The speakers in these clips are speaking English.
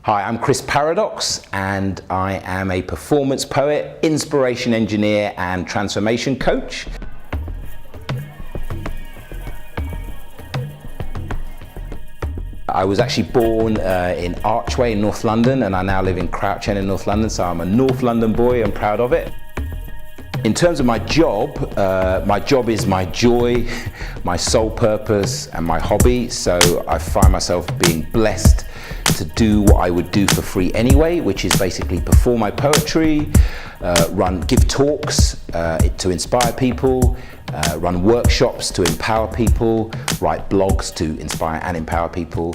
Hi, I'm Chris Paradox, and I am a performance poet, inspiration engineer, and transformation coach. I was actually born in Archway in North London, and I now live in Crouch End in North London, so I'm a North London boy and proud of it. In terms of my job is my joy, my sole purpose, and my hobby, so I find myself being blessed to do what I would do for free anyway, which is basically perform my poetry, give talks to inspire people, run workshops to empower people, write blogs to inspire and empower people.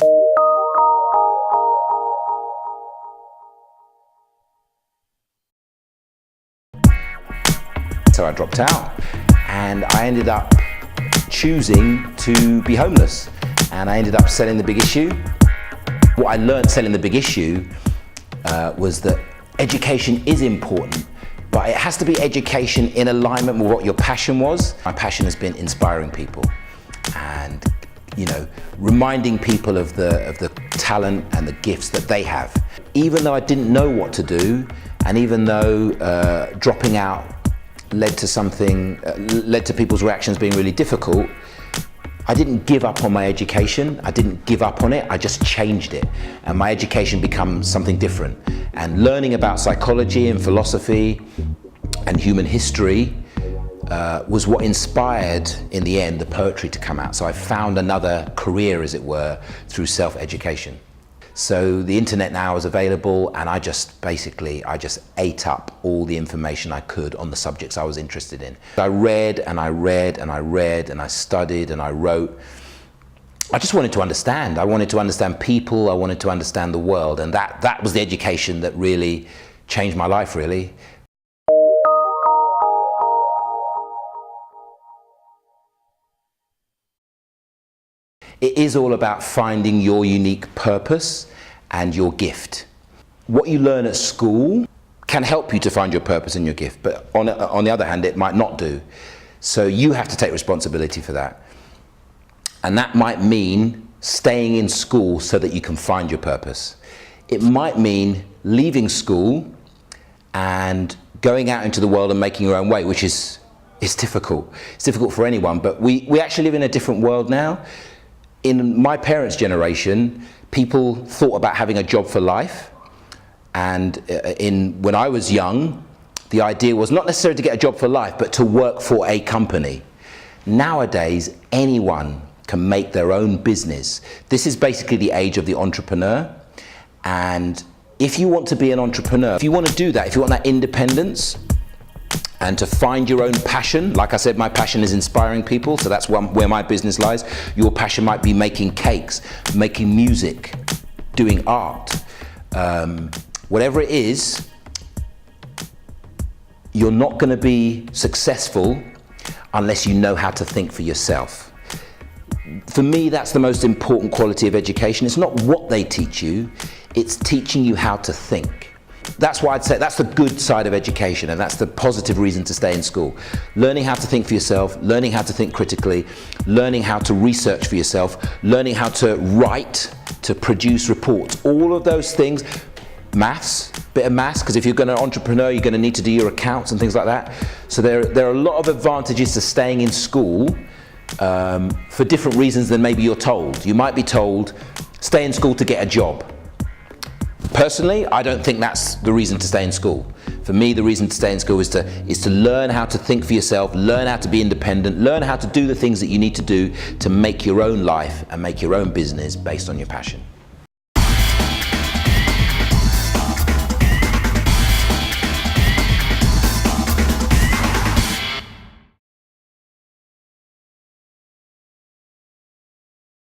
So I dropped out and I ended up choosing to be homeless, and I ended up selling The Big Issue. What I learned selling The Big Issue was that education is important, but it has to be education in alignment with what your passion was. My passion has been inspiring people and, reminding people of the talent and the gifts that they have. Even though I didn't know what to do, and even though dropping out led to people's reactions being really difficult, I didn't give up on my education. I didn't give up on it, I just changed it. And my education became something different. And learning about psychology and philosophy and human history was what inspired, in the end, the poetry to come out. So I found another career, as it were, through self-education. So the internet now is available, and I just ate up all the information I could on the subjects I was interested in. I read and I read and I read and I studied and I wrote. I just wanted to understand. I wanted to understand people, I wanted to understand the world, and that was the education that really changed my life, really. It is all about finding your unique purpose and your gift. What you learn at school can help you to find your purpose and your gift, but on the other hand, it might not do. So you have to take responsibility for that. And that might mean staying in school so that you can find your purpose. It might mean leaving school and going out into the world and making your own way, which is difficult. It's difficult for anyone, but we actually live in a different world now. In my parents' generation, people thought about having a job for life, and when I was young, the idea was not necessarily to get a job for life, but to work for a company. Nowadays, anyone can make their own business. This is basically the age of the entrepreneur, and if you want to be an entrepreneur, if you want to do that, if you want that independence, and to find your own passion, like I said, my passion is inspiring people, so that's where my business lies. Your passion might be making cakes, making music, doing art. Whatever it is, you're not going to be successful unless you know how to think for yourself. For me, that's the most important quality of education. It's not what they teach you, it's teaching you how to think. That's why I'd say that's the good side of education, and that's the positive reason to stay in school. Learning how to think for yourself, learning how to think critically, learning how to research for yourself, learning how to write, to produce reports, all of those things. Maths, bit of maths, because if you're going to entrepreneur, you're going to need to do your accounts and things like that. So there are a lot of advantages to staying in school for different reasons than maybe you're told. You might be told, stay in school to get a job. Personally, I don't think that's the reason to stay in school. For me, the reason to stay in school is to learn how to think for yourself, learn how to be independent, learn how to do the things that you need to do to make your own life and make your own business based on your passion.